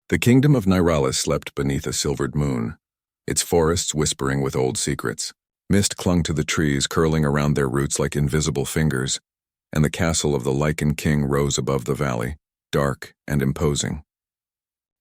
The kingdom of Niralis slept beneath a silvered moon, its forests whispering with old secrets. Mist clung to the trees, curling around their roots like invisible fingers, and the castle of the Lycan king rose above the valley, dark and imposing.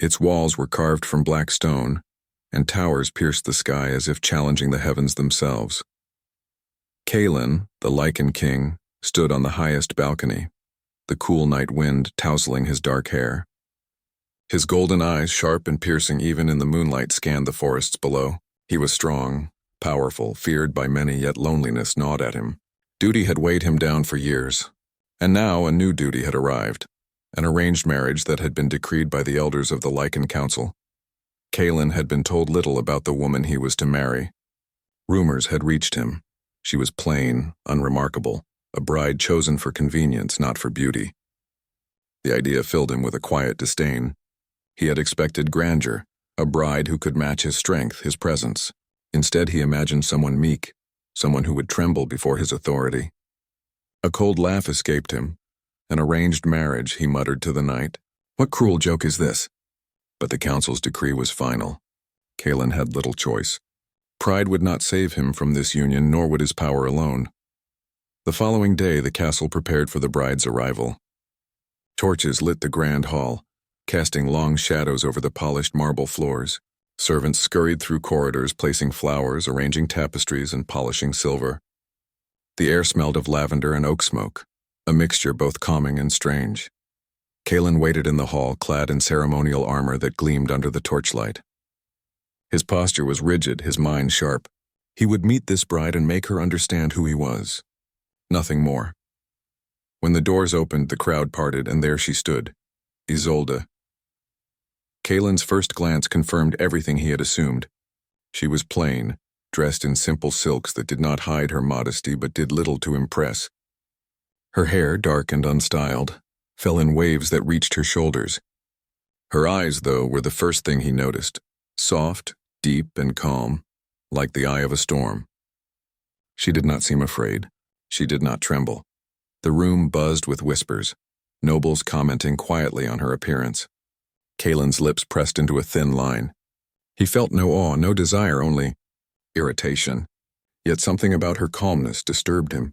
Its walls were carved from black stone, and towers pierced the sky as if challenging the heavens themselves. Kaelin, the Lycan king, stood on the highest balcony, the cool night wind tousling his dark hair. His golden eyes, sharp and piercing even in the moonlight, scanned the forests below. He was strong, powerful, feared by many, yet loneliness gnawed at him. Duty had weighed him down for years, and now a new duty had arrived, an arranged marriage that had been decreed by the elders of the Lycan Council. Kaelin had been told little about the woman he was to marry. Rumors had reached him. She was plain, unremarkable, a bride chosen for convenience, not for beauty. The idea filled him with a quiet disdain. He had expected grandeur, a bride who could match his strength, his presence. Instead, he imagined someone meek, someone who would tremble before his authority. A cold laugh escaped him. An arranged marriage, he muttered to the night. What cruel joke is this? But the council's decree was final. Kaelin had little choice. Pride would not save him from this union, nor would his power alone. The following day, the castle prepared for the bride's arrival. Torches lit the grand hall, casting long shadows over the polished marble floors. Servants scurried through corridors, placing flowers, arranging tapestries, and polishing silver. The air smelled of lavender and oak smoke, a mixture both calming and strange. Kaelin waited in the hall, clad in ceremonial armor that gleamed under the torchlight. His posture was rigid, his mind sharp. He would meet this bride and make her understand who he was. Nothing more. When the doors opened, the crowd parted, and there she stood, Isolde. Kaelin's first glance confirmed everything he had assumed. She was plain, dressed in simple silks that did not hide her modesty but did little to impress. Her hair, dark and unstyled, fell in waves that reached her shoulders. Her eyes, though, were the first thing he noticed, soft, deep, and calm, like the eye of a storm. She did not seem afraid. She did not tremble. The room buzzed with whispers, nobles commenting quietly on her appearance. Kaelin's lips pressed into a thin line. He felt no awe, no desire, only irritation. Yet something about her calmness disturbed him.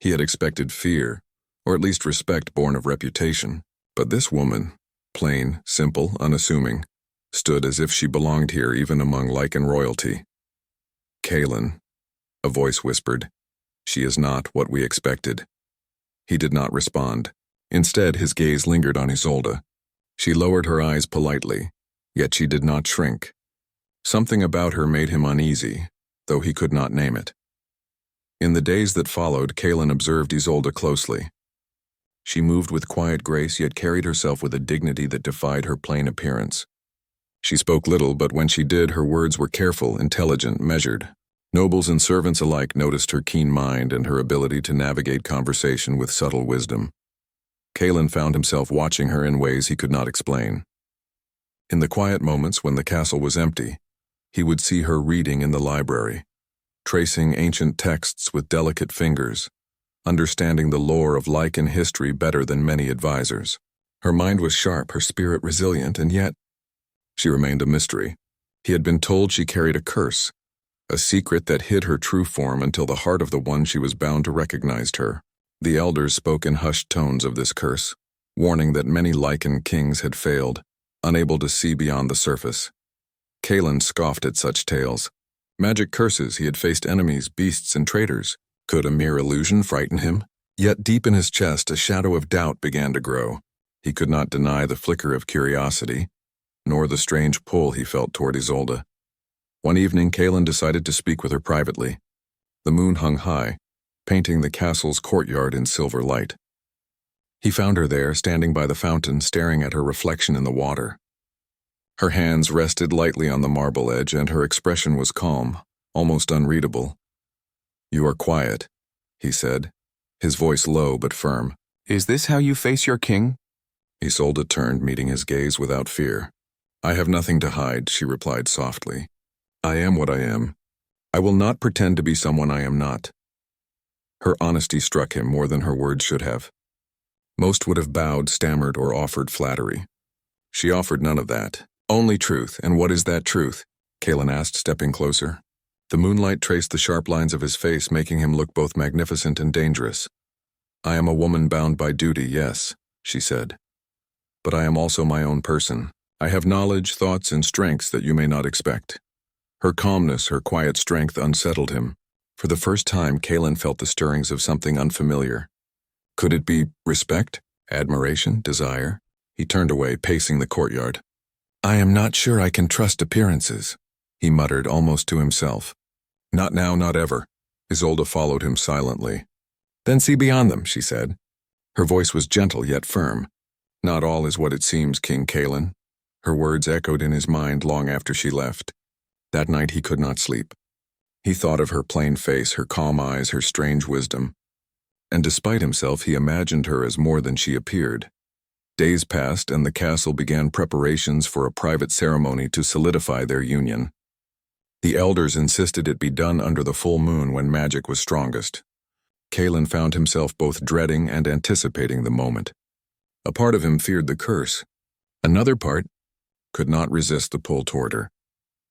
He had expected fear, or at least respect born of reputation. But this woman, plain, simple, unassuming, stood as if she belonged here even among Lycan royalty. Kaelin, a voice whispered, she is not what we expected. He did not respond. Instead, his gaze lingered on Isolde. She lowered her eyes politely, yet she did not shrink. Something about her made him uneasy, though he could not name it. In the days that followed, Kaelin observed Isolde closely. She moved with quiet grace, yet carried herself with a dignity that defied her plain appearance. She spoke little, but when she did, her words were careful, intelligent, measured. Nobles and servants alike noticed her keen mind and her ability to navigate conversation with subtle wisdom. Kaelin found himself watching her in ways he could not explain. In the quiet moments when the castle was empty, he would see her reading in the library, tracing ancient texts with delicate fingers, understanding the lore of Lycan history better than many advisors. Her mind was sharp, her spirit resilient, and yet she remained a mystery. He had been told she carried a curse, a secret that hid her true form until the heart of the one she was bound to recognized her. The elders spoke in hushed tones of this curse, warning that many Lycan kings had failed, unable to see beyond the surface. Kaelin scoffed at such tales. Magic curses, he had faced enemies, beasts, and traitors. Could a mere illusion frighten him? Yet deep in his chest, a shadow of doubt began to grow. He could not deny the flicker of curiosity, nor the strange pull he felt toward Isolde. One evening, Kaelin decided to speak with her privately. The moon hung high, painting the castle's courtyard in silver light. He found her there, standing by the fountain, staring at her reflection in the water. Her hands rested lightly on the marble edge, and her expression was calm, almost unreadable. "You are quiet," he said, his voice low but firm. "Is this how you face your king?" Isolde turned, meeting his gaze without fear. "I have nothing to hide," she replied softly. "I am what I am. I will not pretend to be someone I am not." Her honesty struck him more than her words should have. Most would have bowed, stammered, or offered flattery. She offered none of that. Only truth, and what is that truth? Kalen asked, stepping closer. The moonlight traced the sharp lines of his face, making him look both magnificent and dangerous. I am a woman bound by duty, yes, she said. But I am also my own person. I have knowledge, thoughts, and strengths that you may not expect. Her calmness, her quiet strength unsettled him. For the first time, Kalen felt the stirrings of something unfamiliar. Could it be respect, admiration, desire? He turned away, pacing the courtyard. I am not sure I can trust appearances, he muttered almost to himself. Not now, not ever. Isolde followed him silently. Then see beyond them, she said. Her voice was gentle yet firm. Not all is what it seems, King Kalen. Her words echoed in his mind long after she left. That night he could not sleep. He thought of her plain face, her calm eyes, her strange wisdom. And despite himself, he imagined her as more than she appeared. Days passed, and the castle began preparations for a private ceremony to solidify their union. The elders insisted it be done under the full moon when magic was strongest. Kalen found himself both dreading and anticipating the moment. A part of him feared the curse. Another part could not resist the pull toward her.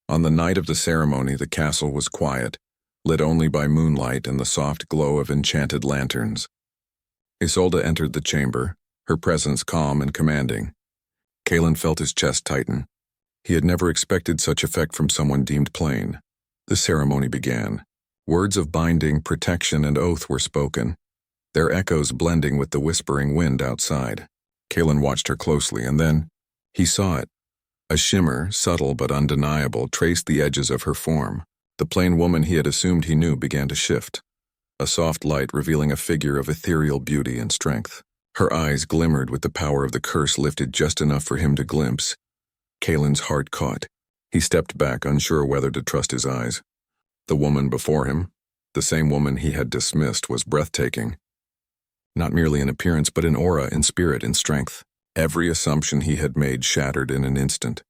On the night of the ceremony, the castle was quiet, lit only by moonlight and the soft glow of enchanted lanterns. Isolde entered the chamber, her presence calm and commanding. Kalen felt his chest tighten. He had never expected such effect from someone deemed plain. The ceremony began. Words of binding, protection, and oath were spoken, their echoes blending with the whispering wind outside. Kalen watched her closely, and then he saw it. A shimmer, subtle but undeniable, traced the edges of her form. The plain woman he had assumed he knew began to shift, a soft light revealing a figure of ethereal beauty and strength. Her eyes glimmered with the power of the curse lifted just enough for him to glimpse. Kalen's heart caught. He stepped back, unsure whether to trust his eyes. The woman before him, the same woman he had dismissed, was breathtaking. Not merely in appearance, but in aura, in spirit, in strength. Every assumption he had made shattered in an instant.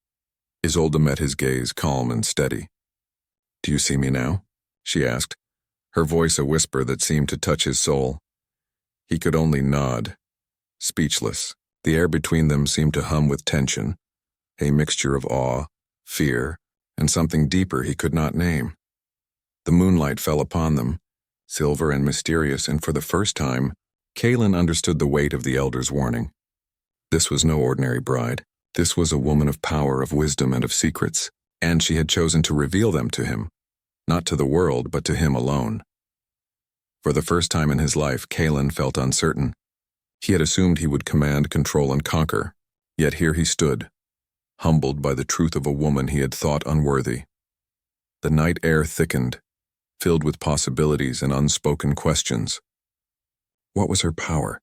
Isolde met his gaze, calm and steady. Do you see me now? She asked, her voice a whisper that seemed to touch his soul. He could only nod, speechless. The air between them seemed to hum with tension, a mixture of awe, fear, and something deeper he could not name. The moonlight fell upon them, silver and mysterious, and for the first time, Kalen understood the weight of the elder's warning. This was no ordinary bride. This was a woman of power, of wisdom, and of secrets, and she had chosen to reveal them to him, not to the world, but to him alone. For the first time in his life, Kalen felt uncertain. He had assumed he would command, control, and conquer, yet here he stood, humbled by the truth of a woman he had thought unworthy. The night air thickened, filled with possibilities and unspoken questions. What was her power?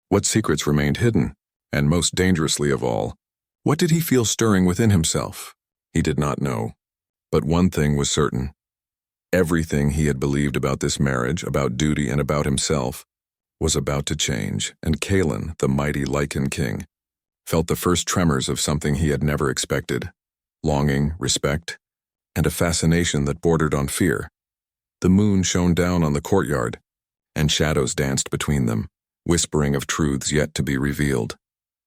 What secrets remained hidden? And most dangerously of all, what did he feel stirring within himself? He did not know. But one thing was certain. Everything he had believed about this marriage, about duty, and about himself was about to change, and Kalen, the mighty Lycan king, felt the first tremors of something he had never expected. Longing, respect, and a fascination that bordered on fear. The moon shone down on the courtyard, and shadows danced between them, whispering of truths yet to be revealed,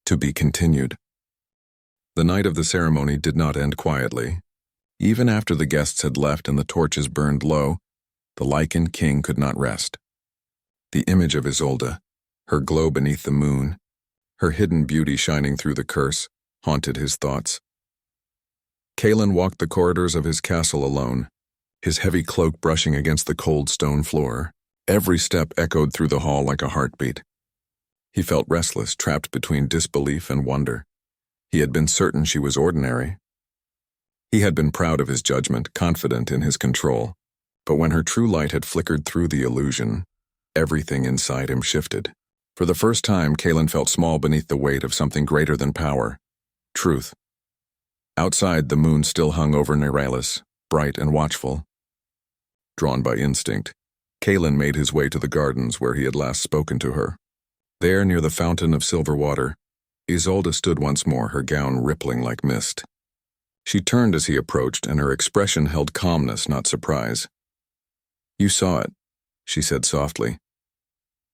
to be continued. The night of the ceremony did not end quietly. Even after the guests had left and the torches burned low, the Lycan king could not rest. The image of Isolde, her glow beneath the moon, her hidden beauty shining through the curse, haunted his thoughts. Kalen walked the corridors of his castle alone, his heavy cloak brushing against the cold stone floor. Every step echoed through the hall like a heartbeat. He felt restless, trapped between disbelief and wonder. He had been certain she was ordinary. He had been proud of his judgment, confident in his control. But when her true light had flickered through the illusion, everything inside him shifted. For the first time, Kalen felt small beneath the weight of something greater than power. Truth. Outside, the moon still hung over Nerelis, bright and watchful. Drawn by instinct, Kalen made his way to the gardens where he had last spoken to her. There, near the fountain of silver water, Isolde stood once more, her gown rippling like mist. She turned as he approached, and her expression held calmness, not surprise. You saw it, she said softly.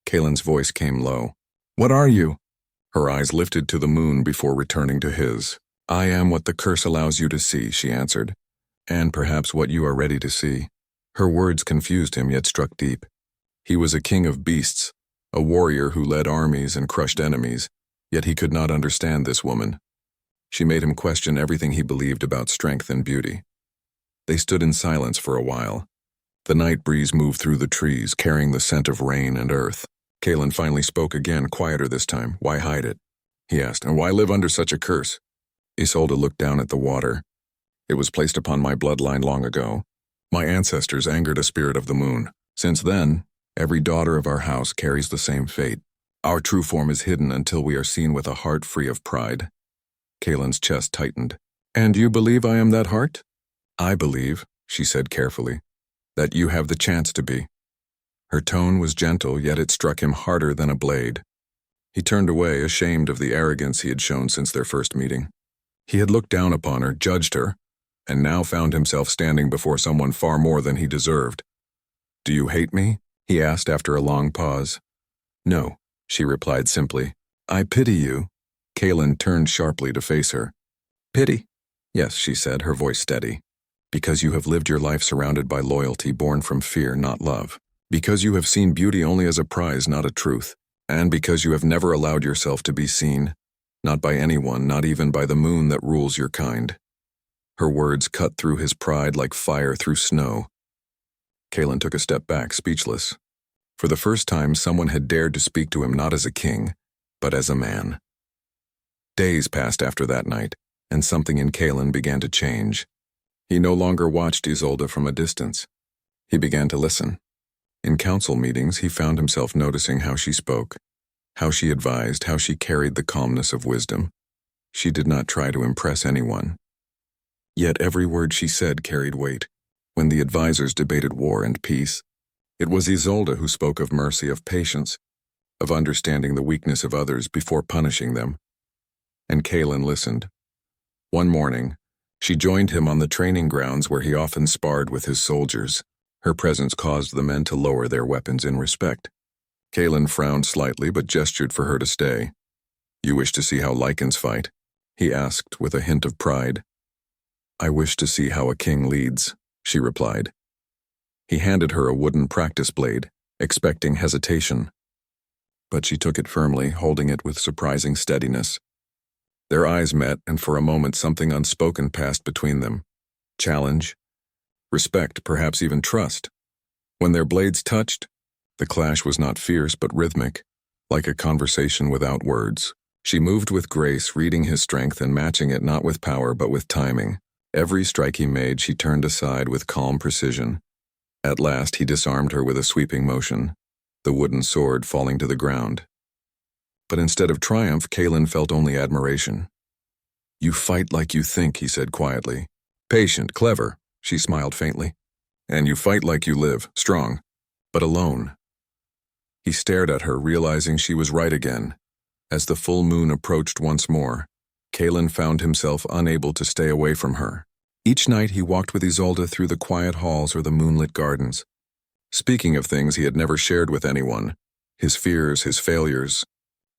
Kalen's voice came low. What are you? Her eyes lifted to the moon before returning to his. "I am what the curse allows you to see," she answered. "And perhaps what you are ready to see." Her words confused him yet struck deep. He was a king of beasts, a warrior who led armies and crushed enemies, yet he could not understand this woman. She made him question everything he believed about strength and beauty. They stood in silence for a while. The night breeze moved through the trees, carrying the scent of rain and earth. Kalen finally spoke again, quieter this time. "Why hide it?" he asked. "And why live under such a curse?" Isolde looked down at the water. "It was placed upon my bloodline long ago. My ancestors angered a spirit of the moon. Since then, every daughter of our house carries the same fate. Our true form is hidden until we are seen with a heart free of pride." Kalen's chest tightened. "And you believe I am that heart?" "I believe," she said carefully, "that you have the chance to be." Her tone was gentle, yet it struck him harder than a blade. He turned away, ashamed of the arrogance he had shown since their first meeting. He had looked down upon her, judged her, and now found himself standing before someone far more than he deserved. "Do you hate me?" he asked after a long pause. "No," she replied simply. "I pity you." Kalen turned sharply to face her. "Pity?" "Yes," she said, her voice steady. "Because you have lived your life surrounded by loyalty born from fear, not love. Because you have seen beauty only as a prize, not a truth. And because you have never allowed yourself to be seen, not by anyone, not even by the moon that rules your kind." Her words cut through his pride like fire through snow. Kalen took a step back, speechless. For the first time, someone had dared to speak to him not as a king, but as a man. Days passed after that night, and something in Kalen began to change. He no longer watched Isolde from a distance. He began to listen. In council meetings, he found himself noticing how she spoke, how she advised, how she carried the calmness of wisdom. She did not try to impress anyone. Yet every word she said carried weight. When the advisors debated war and peace, it was Isolde who spoke of mercy, of patience, of understanding the weakness of others before punishing them. And Kalen listened. One morning, she joined him on the training grounds where he often sparred with his soldiers. Her presence caused the men to lower their weapons in respect. Kalen frowned slightly but gestured for her to stay. "You wish to see how Lycans fight?" he asked with a hint of pride. "I wish to see how a king leads," she replied. He handed her a wooden practice blade, expecting hesitation. But she took it firmly, holding it with surprising steadiness. Their eyes met, and for a moment something unspoken passed between them. Challenge, respect, perhaps even trust. When their blades touched, the clash was not fierce but rhythmic, like a conversation without words. She moved with grace, reading his strength and matching it not with power but with timing. Every strike he made, she turned aside with calm precision. At last, he disarmed her with a sweeping motion, the wooden sword falling to the ground. But instead of triumph, Kalen felt only admiration. "You fight like you think," he said quietly. "Patient, clever," she smiled faintly. "And you fight like you live, strong, but alone." He stared at her, realizing she was right again. As the full moon approached once more, Kalen found himself unable to stay away from her. Each night he walked with Isolde through the quiet halls or the moonlit gardens, speaking of things he had never shared with anyone, his fears, his failures,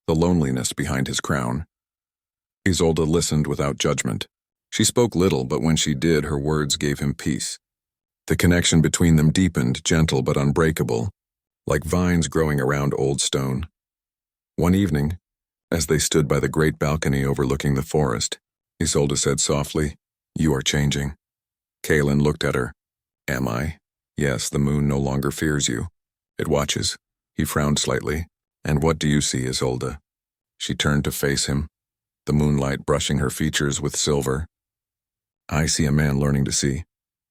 the loneliness behind his crown. Isolde listened without judgment. She spoke little, but when she did, her words gave him peace. The connection between them deepened, gentle but unbreakable, like vines growing around old stone. One evening, as they stood by the great balcony overlooking the forest, Isolde said softly, "You are changing." Kalen looked at her. "Am I?" "Yes, the moon no longer fears you. It watches." He frowned slightly. "And what do you see, Isolde?" She turned to face him, the moonlight brushing her features with silver. "I see a man learning to see."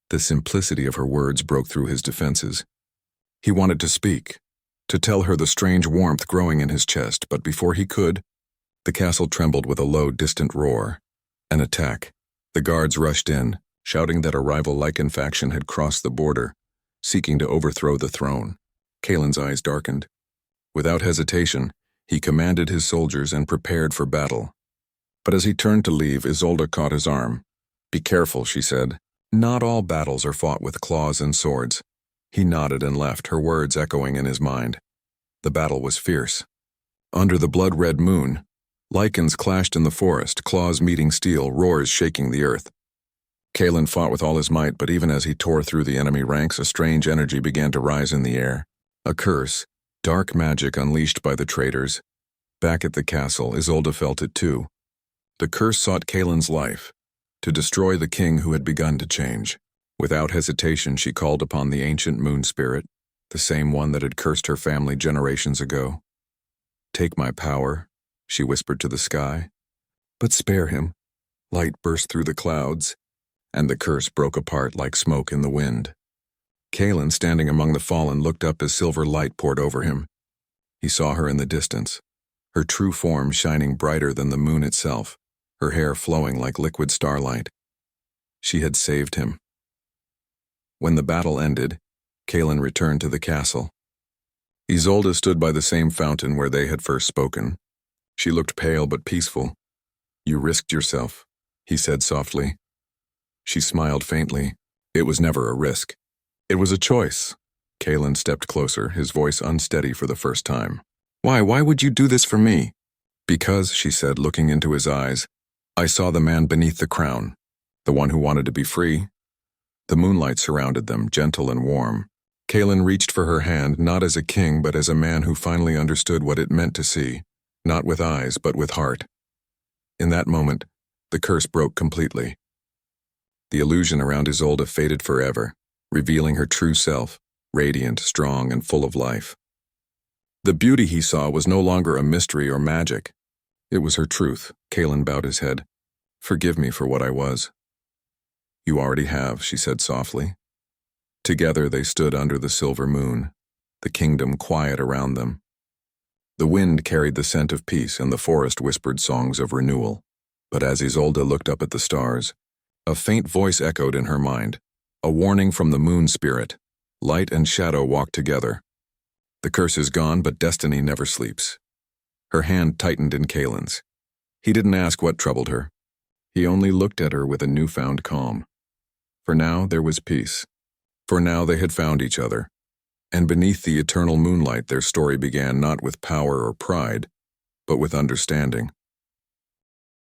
The simplicity of her words broke through his defenses. He wanted to speak, to tell her the strange warmth growing in his chest, but before he could, the castle trembled with a low, distant roar. An attack. The guards rushed in, shouting that a rival Lycan faction had crossed the border, seeking to overthrow the throne. Kalen's eyes darkened. Without hesitation, he commanded his soldiers and prepared for battle. But as he turned to leave, Isolde caught his arm. "Be careful," she said. "Not all battles are fought with claws and swords." He nodded and left, her words echoing in his mind. The battle was fierce. Under the blood-red moon, Lycans clashed in the forest, claws meeting steel, roars shaking the earth. Kalen fought with all his might, but even as he tore through the enemy ranks, a strange energy began to rise in the air. A curse, dark magic unleashed by the traitors. Back at the castle, Isolde felt it too. The curse sought Kalen's life, to destroy the king who had begun to change. Without hesitation, she called upon the ancient moon spirit, the same one that had cursed her family generations ago. "Take my power," she whispered to the sky. "But spare him." Light burst through the clouds, and the curse broke apart like smoke in the wind. Kalen, standing among the fallen, looked up as silver light poured over him. He saw her in the distance, her true form shining brighter than the moon itself, her hair flowing like liquid starlight. She had saved him. When the battle ended, Kalen returned to the castle. Isolde stood by the same fountain where they had first spoken. She looked pale but peaceful. "You risked yourself," he said softly. She smiled faintly. "It was never a risk. It was a choice." Kalen stepped closer, his voice unsteady for the first time. Why would you do this for me?" "Because," she said, looking into his eyes, "I saw the man beneath the crown, the one who wanted to be free." The moonlight surrounded them, gentle and warm. Kalen reached for her hand, not as a king, but as a man who finally understood what it meant to see, not with eyes, but with heart. In that moment, the curse broke completely. The illusion around Isolde faded forever, revealing her true self, radiant, strong, and full of life. The beauty he saw was no longer a mystery or magic. It was her truth. Kalen bowed his head. "Forgive me for what I was." "You already have," she said softly. Together they stood under the silver moon, the kingdom quiet around them. The wind carried the scent of peace, and the forest whispered songs of renewal. But as Isolde looked up at the stars, a faint voice echoed in her mind, a warning from the moon spirit. Light and shadow walk together. The curse is gone, but destiny never sleeps. Her hand tightened in Kalen's. He didn't ask what troubled her. He only looked at her with a newfound calm. For now there was peace. For now they had found each other. And beneath the eternal moonlight their story began not with power or pride, but with understanding.